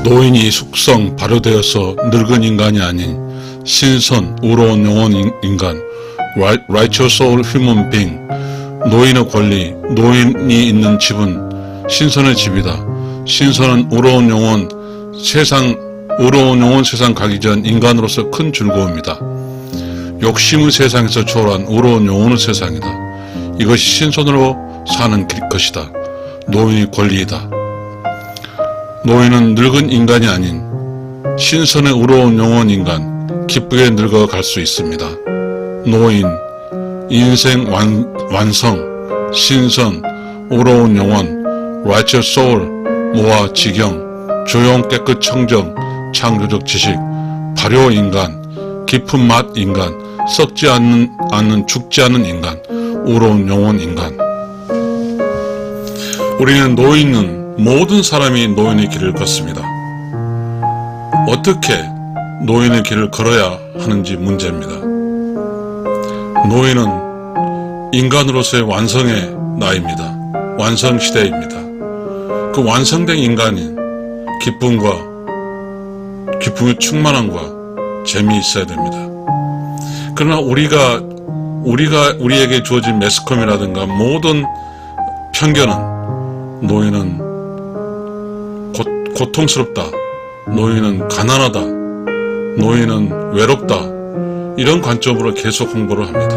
노인이 숙성 발효되어서 늙은 인간이 아닌 신선 우러운 영혼 인간 Righteous Soul Human Being. 노인의 권리, 노인이 있는 집은 신선의 집이다. 신선은 우러운 영혼 세상 가기 전 인간으로서 큰 즐거움이다. 욕심의 세상에서 초월한 우러운 영혼의 세상이다. 이것이 신선으로 사는 것이다. 노인의 권리이다. 노인은 늙은 인간이 아닌 신선의 우러운 영혼 인간, 기쁘게 늙어갈 수 있습니다. 노인, 인생 완성, 신선, 우러운 영혼, Righteous Soul, 모아 지경, 조용 깨끗 청정, 창조적 지식, 발효 인간, 깊은 맛 인간, 썩지 않는 죽지 않는 인간, 우러운 영혼 인간. 우리는 노인은 모든 사람이 노인의 길을 걷습니다. 어떻게 노인의 길을 걸어야 하는지 문제입니다. 노인은 인간으로서의 완성의 나이입니다. 완성 시대입니다. 그 완성된 인간인 기쁨에 충만함과 재미 있어야 됩니다. 그러나 우리에게 주어진 매스컴이라든가 모든 편견은 노인은 고통스럽다, 노인은 가난하다, 노인은 외롭다, 이런 관점으로 계속 홍보를 합니다.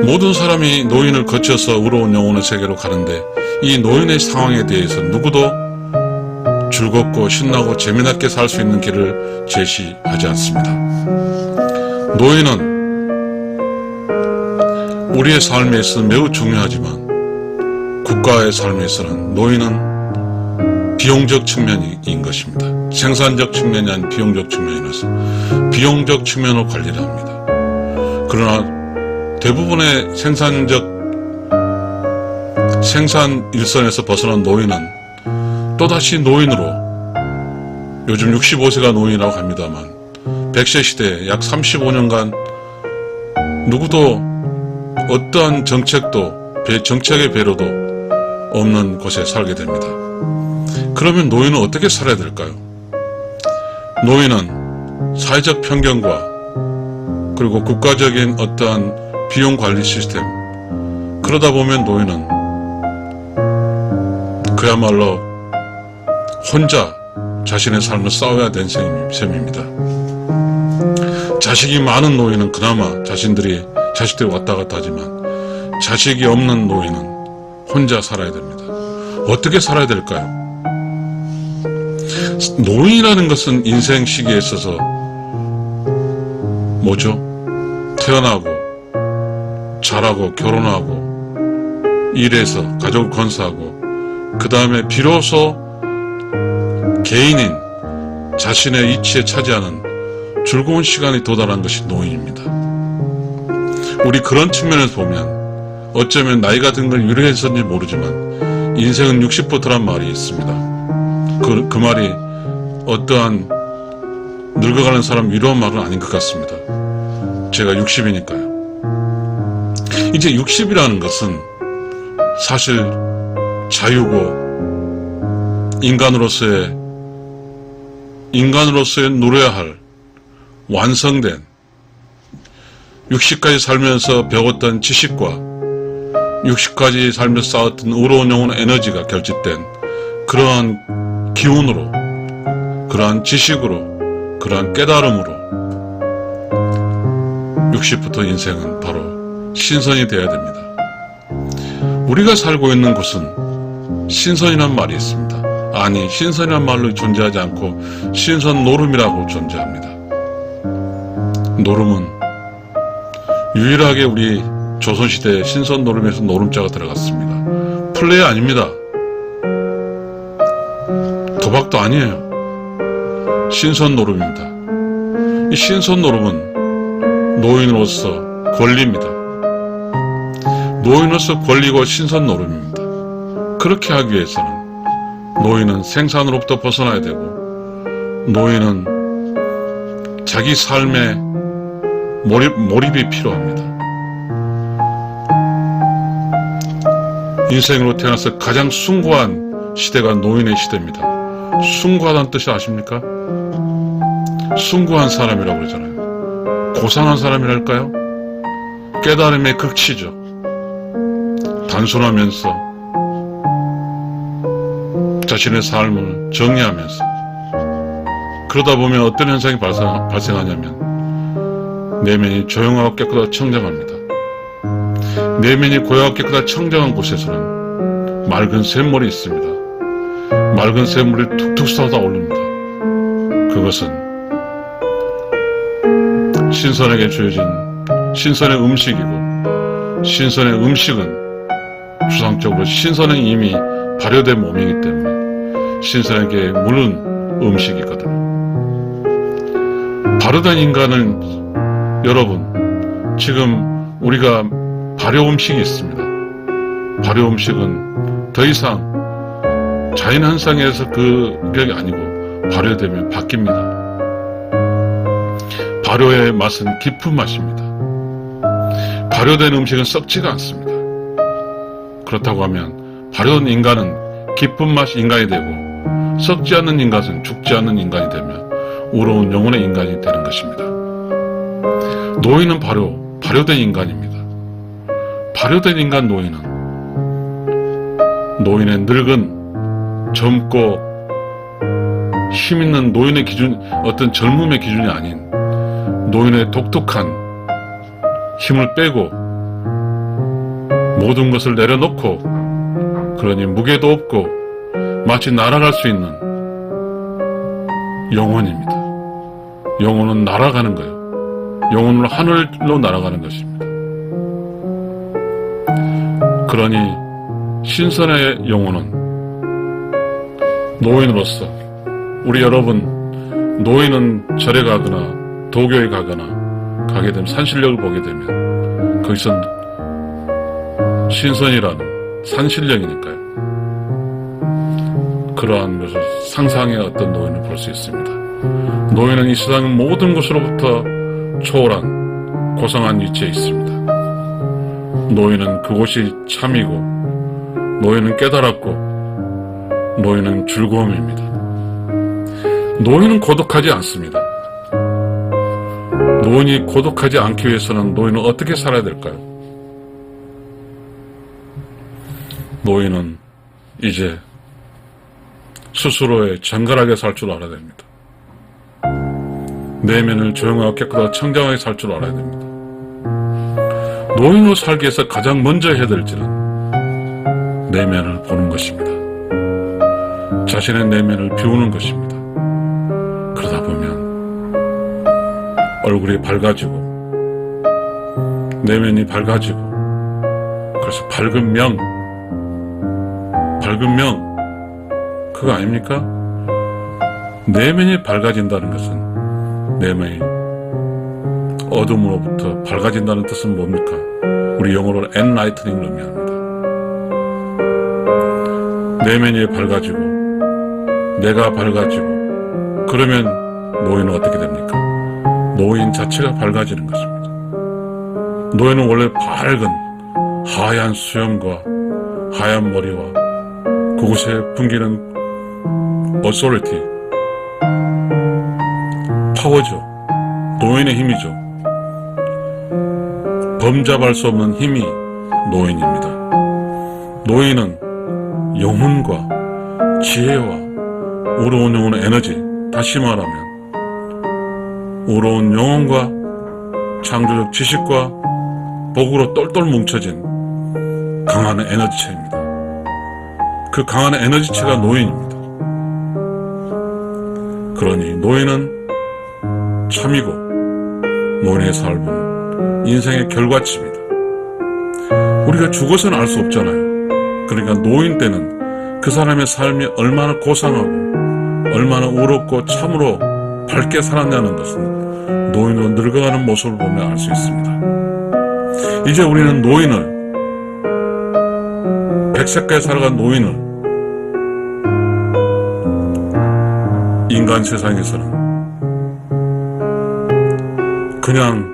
모든 사람이 노인을 거쳐서 우러운 영혼의 세계로 가는데 이 노인의 상황에 대해서 누구도 즐겁고 신나고 재미나게 살 수 있는 길을 제시하지 않습니다. 노인은 우리의 삶에 있어 매우 중요하지만 국가의 삶에 있어서는 노인은 비용적 측면인 것입니다. 생산적 측면이 아닌 비용적 측면이라서 비용적 측면으로 관리를 합니다. 그러나 대부분의 생산 일선에서 벗어난 노인은 또다시 노인으로, 요즘 65세가 노인이라고 합니다만 100세 시대에 약 35년간 누구도 어떠한 정책의 배려도 없는 곳에 살게 됩니다. 그러면 노인은 어떻게 살아야 될까요? 노인은 사회적 편견과 그리고 국가적인 어떠한 비용 관리 시스템, 그러다 보면 노인은 그야말로 혼자 자신의 삶을 싸워야 되는 셈입니다. 자식이 많은 노인은 그나마 자식들이 왔다 갔다 하지만 자식이 없는 노인은 혼자 살아야 됩니다. 어떻게 살아야 될까요? 노인이라는 것은 인생 시기에 있어서 뭐죠? 태어나고 자라고 결혼하고 일해서 가족을 건사하고 그 다음에 비로소 개인인 자신의 이치에 차지하는 즐거운 시간이 도달한 것이 노인입니다. 우리 그런 측면에서 보면 어쩌면 나이가 든 걸 유래했었는지 모르지만 인생은 60부터란 말이 있습니다. 그 말이 어떠한 늙어가는 사람 위로한 말은 아닌 것 같습니다. 제가 60이니까요. 이제 60이라는 것은 사실 자유고 인간으로서의 누려야 할 완성된 60까지 살면서 배웠던 지식과 60까지 살면서 쌓았던 우러운 영혼의 에너지가 결집된 그러한 기운으로, 그러한 지식으로, 그러한 깨달음으로 60부터 인생은 바로 신선이 되어야 됩니다. 우리가 살고 있는 곳은 신선이란 말이 있습니다. 아니, 신선이란 말로 존재하지 않고 신선 노름이라고 존재합니다. 노름은 유일하게 우리 조선시대 신선 노름에서 노름자가 들어갔습니다. 플레이 아닙니다. 도박도 아니에요. 신선 노름입니다. 이 신선 노름은 노인으로서 권리입니다. 노인으로서 권리고 신선 노름입니다. 그렇게 하기 위해서는 노인은 생산으로부터 벗어나야 되고, 노인은 자기 삶에 몰입이 필요합니다. 인생으로 태어나서 가장 숭고한 시대가 노인의 시대입니다. 숭고하다는 뜻이 아십니까? 숭고한 사람이라고 그러잖아요. 고상한 사람이랄까요? 깨달음의 극치죠. 단순하면서 자신의 삶을 정리하면서, 그러다 보면 어떤 현상이 발생하냐면 내면이 조용하고 깨끗하고 청정합니다. 내면이 고요하고 깨끗하고 청정한 곳에서는 맑은 샘물이 있습니다. 맑은 샘물이 툭툭 쏟아오릅니다. 그것은 신선에게 주어진 신선의 음식이고, 신선의 음식은 추상적으로 신선은 이미 발효된 몸이기 때문에 신선에게 물은 음식이거든요. 발효된 인간은, 여러분, 지금 우리가 발효 음식이 있습니다. 발효 음식은 더 이상 자연현상에서 그게 아니고 발효되면 바뀝니다. 발효의 맛은 깊은 맛입니다. 발효된 음식은 썩지가 않습니다. 그렇다고 하면 발효된 인간은 깊은 맛 인간이 되고, 썩지 않는 인간은 죽지 않는 인간이 되면 우러운 영혼의 인간이 되는 것입니다. 노인은 발효된 인간입니다. 발효된 인간 노인의 늙은, 젊고 힘있는 노인의 기준, 어떤 젊음의 기준이 아닌 노인의 독특한 힘을 빼고 모든 것을 내려놓고, 그러니 무게도 없고 마치 날아갈 수 있는 영혼입니다. 영혼은 날아가는 거예요. 영혼은 하늘로 날아가는 것입니다. 그러니 신선의 영혼은 노인으로서, 우리 여러분, 노인은 절에 가거나 도교에 가게 되면, 산신령을 보게 되면 거기서 신선이라는 산신령이니까요. 그러한 것을 상상의 어떤 노인을 볼 수 있습니다. 노인은 이 세상 모든 것으로부터 초월한 고상한 위치에 있습니다. 노인은 그곳이 참이고, 노인은 깨달았고, 노인은 즐거움입니다. 노인은 고독하지 않습니다. 노인이 고독하지 않기 위해서는 노인은 어떻게 살아야 될까요? 노인은 이제 스스로의 정갈하게 살 줄 알아야 됩니다. 내면을 조용하고 깨끗하고 청정하게 살 줄 알아야 됩니다. 노인으로 살기 위해서 가장 먼저 해야 될 일은 내면을 보는 것입니다. 자신의 내면을 비우는 것입니다. 그러다 보면 얼굴이 밝아지고, 내면이 밝아지고, 그래서 밝은 명, 그거 아닙니까? 내면이 밝아진다는 것은, 내면이 어둠으로부터 밝아진다는 뜻은 뭡니까? 우리 영어로 enlightening 의미합니다. 내면이 밝아지고, 내가 밝아지고, 그러면 노인은 어떻게 됩니까? 노인 자체가 밝아지는 것입니다. 노인은 원래 밝은 하얀 수염과 하얀 머리와 그곳에 풍기는 authority, 파워죠. 노인의 힘이죠. 범잡을 수 없는 힘이 노인입니다. 노인은 영혼과 지혜와 우러운 영혼의 에너지, 다시 말하면 우러운 영혼과 창조적 지식과 복으로 똘똘 뭉쳐진 강한 에너지체입니다. 그 강한 에너지체가 노인입니다. 그러니 노인은 참이고, 노인의 삶은 인생의 결과치입니다. 우리가 죽어서는 알 수 없잖아요. 그러니까 노인 때는 그 사람의 삶이 얼마나 고상하고 얼마나 우럽고 참으로 밝게 살았냐는 것은 노인으로 늙어가는 모습을 보면 알 수 있습니다. 이제 우리는 노인을, 백세까지 살아간 노인을 인간 세상에서는 그냥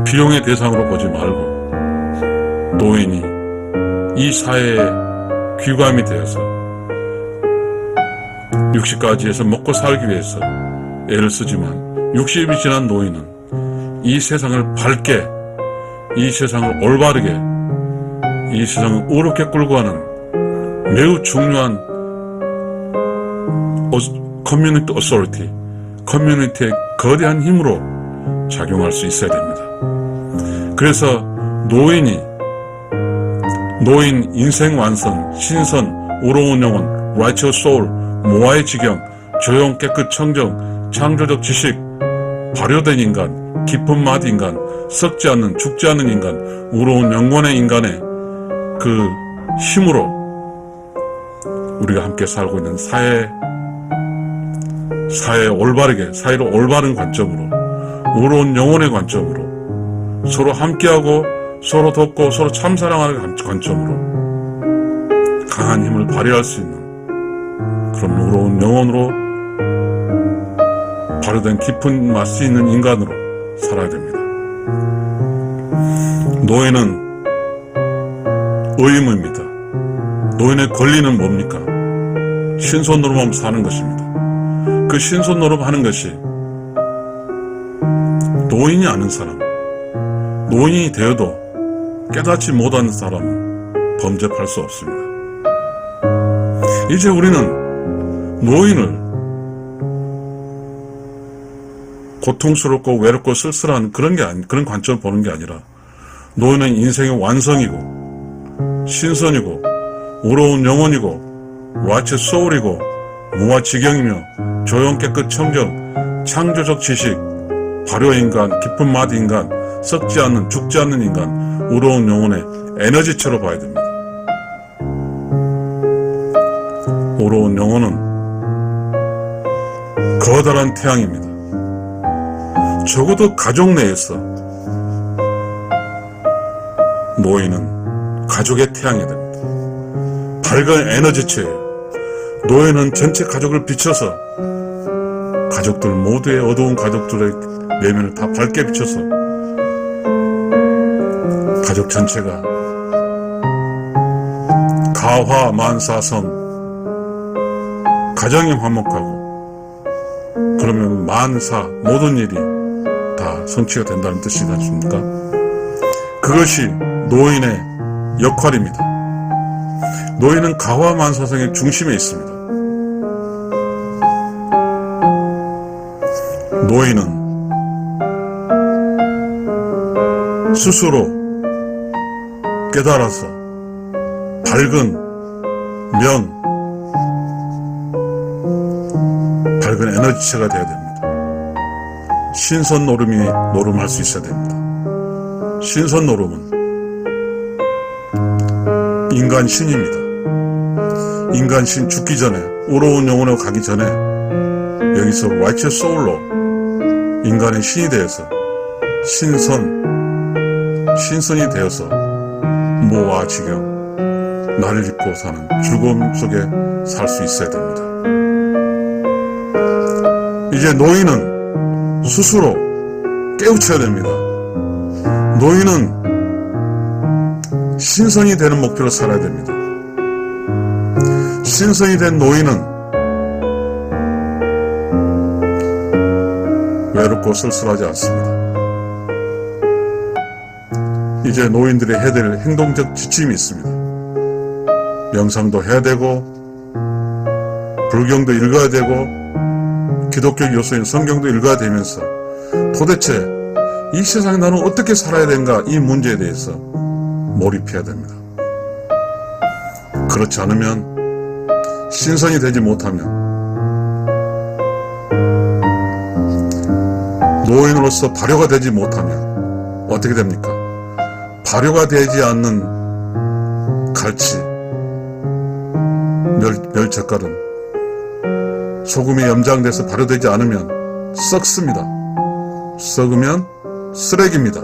비용의 대상으로 보지 말고, 노인이 이 사회의 귀감이 되어서 60까지 해서 먹고 살기 위해서 애를 쓰지만 60이 지난 노인은 이 세상을 밝게, 이 세상을 올바르게, 이 세상을 의롭게 끌고 가는 매우 중요한 커뮤니티 어소리티, 커뮤니티의 거대한 힘으로 작용할 수 있어야 됩니다. 그래서 노인 인생 완성, 신선, 의로운 영혼, righteous soul, 모아의 지경, 조용, 깨끗, 청정, 창조적 지식, 발효된 인간, 깊은 맛 인간, 썩지 않는, 죽지 않는 인간, 의로운 영혼의 인간의 그 힘으로 우리가 함께 살고 있는 사회를 올바른 관점으로, 의로운 영혼의 관점으로, 서로 함께하고 서로 돕고 서로 참사랑하는 관점으로 강한 힘을 발휘할 수 있는 그런 의로운 영혼으로, 발효된 깊은 맛이 있는 인간으로 살아야 됩니다. 노예는 의무입니다. 노인의 권리는 뭡니까? 신선 노름하며 사는 것입니다. 그 신선 노름하는 것이 노인이 아는 사람, 노인이 되어도 깨닫지 못하는 사람은 범접할 수 없습니다. 이제 우리는 노인을 고통스럽고 외롭고 쓸쓸한 그런 관점을 보는 게 아니라 노인은 인생의 완성이고 신선이고 의로운 영혼이고 righteous soul이고 무아지경이며 조용 깨끗 청정 창조적 지식 발효인간 깊은 맛 인간 썩지 않는 죽지 않는 인간 의로운 영혼의 에너지체로 봐야 됩니다. 의로운 영혼은 거대한 태양입니다. 적어도 가족 내에서 노인은 가족의 태양이 됩니다. 밝은 에너지체예요. 노인은 전체 가족을 비춰서 가족들 모두의 어두운 가족들의 내면을 다 밝게 비춰서 가족 전체가 가화만사성 가정이 화목하고 그러면 만사 모든 일이 다 성취가 된다는 뜻이지 않습니까? 그것이 노인의 역할입니다. 노인은 가화만사성의 중심에 있습니다. 노인은 스스로 깨달아서 밝은 에너지체가 되어야 됩니다. 신선 노름이 노름할 수 있어야 됩니다. 신선 노름은 인간신입니다. 인간신 죽기 전에 의로운 영혼으로 가기 전에 여기서 righteous soul로 인간의 신이 되어서 신선이 되어서 모아 지경 나를 잊고 사는 죽음 속에 살 수 있어야 됩니다. 이제 노인은 스스로 깨우쳐야 됩니다. 노인은 신선이 되는 목표로 살아야 됩니다. 신선이 된 노인은 외롭고 쓸쓸하지 않습니다. 이제 노인들이 해야 될 행동적 지침이 있습니다. 명상도 해야 되고 불경도 읽어야 되고 기독교 요소인 성경도 읽어야 되면서 도대체 이 세상에 나는 어떻게 살아야 되는가 이 문제에 대해서 몰입해야 됩니다. 그렇지 않으면 신선이 되지 못하면 노인으로서 발효가 되지 못하면 어떻게 됩니까? 발효가 되지 않는 갈치, 멸젓갈은 소금이 염장돼서 발효되지 않으면 썩습니다. 썩으면 쓰레기입니다.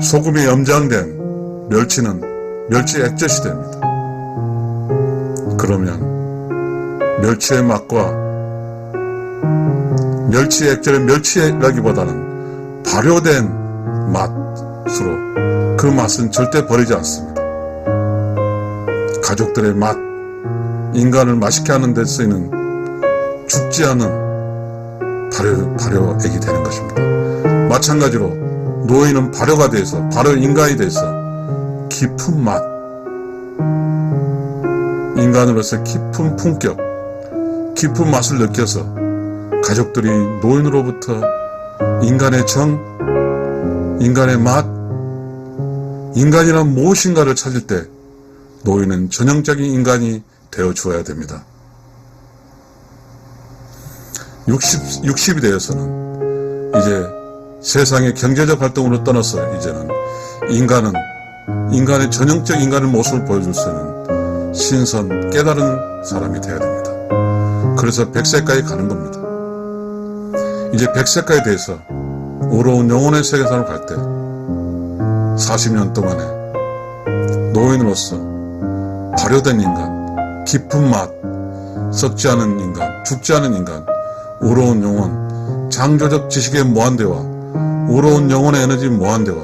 소금이 염장된 멸치는 멸치 액젓이 됩니다. 그러면 멸치의 맛과 멸치 액젓의 멸치라기보다는 발효된 맛으로 그 맛은 절대 버리지 않습니다. 가족들의 맛, 인간을 맛있게 하는 데 쓰이는 죽지 않은 발효액이 되는 것입니다. 마찬가지로 노인은 발효가 돼서, 발효인간이 돼서 깊은 맛, 인간으로서 깊은 품격, 깊은 맛을 느껴서 가족들이 노인으로부터 인간의 정, 인간의 맛, 인간이란 무엇인가를 찾을 때 노인은 전형적인 인간이 되어 주어야 됩니다. 60이 되어서는 이제 세상의 경제적 활동으로 떠나서 이제는 인간의 전형적 인간의 모습을 보여줄 수 있는 신선, 깨달은 사람이 되어야 됩니다. 그래서 100세까지 가는 겁니다. 이제 100세까지 돼서 의로운 영혼의 세계선을 갈 때 40년 동안에 노인으로서 발효된 인간, 깊은 맛, 썩지 않은 인간, 죽지 않은 인간, 의로운 영혼, 창조적 지식의 무한대와 의로운 영혼의 에너지 무한대와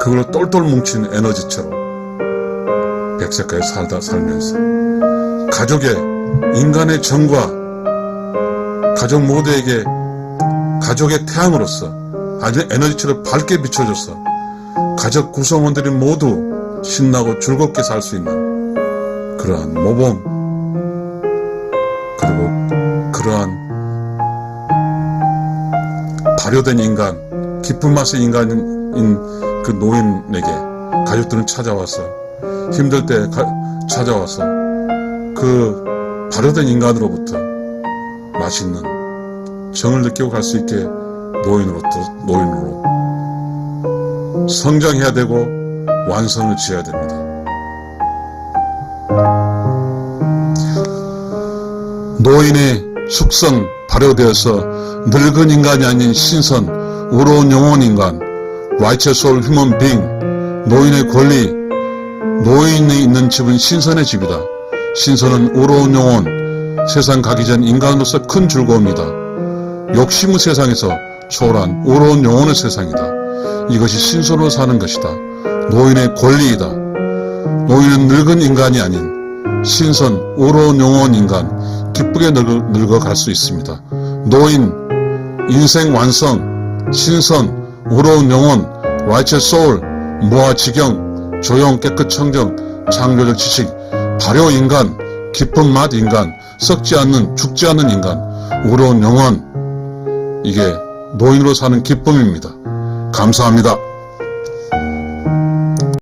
그걸로 똘똘 뭉친 에너지처럼 100세까지 살면서 가족의, 인간의 정과 가족 모두에게 가족의 태양으로서 에너지처럼 밝게 비춰줘서 가족 구성원들이 모두 신나고 즐겁게 살 수 있는 그러한 모범, 그리고 그러한 발효된 인간, 깊은 맛의 인간인 그 노인에게 가족들은 찾아와서 힘들 때 찾아와서 그 발효된 인간으로부터 맛있는 정을 느끼고 갈 수 있게 노인으로 성장해야 되고 완성을 지어야 됩니다. 노인의 숙성 발효되어서 늙은 인간이 아닌 신선, 의로운 영혼 인간, righteous soul human being, 노인의 권리, 노인이 있는 집은 신선의 집이다. 신선은 의로운 영혼, 세상 가기 전 인간으로서 큰 즐거움이다. 욕심의 세상에서 초월한 의로운 영혼의 세상이다. 이것이 신선으로 사는 것이다. 노인의 권리이다. 노인은 늙은 인간이 아닌 신선, 의로운 영혼 인간, 기쁘게 늙어갈 수 있습니다. 노인, 인생 완성, 신선, 의로운 영혼, righteous soul, 무아지경, 조용, 깨끗, 청정, 창조적 지식, 발효 인간, 깊은 맛 인간, 썩지 않는, 죽지 않는 인간, 의로운 영혼, 이게 노인으로 사는 기쁨입니다. 감사합니다.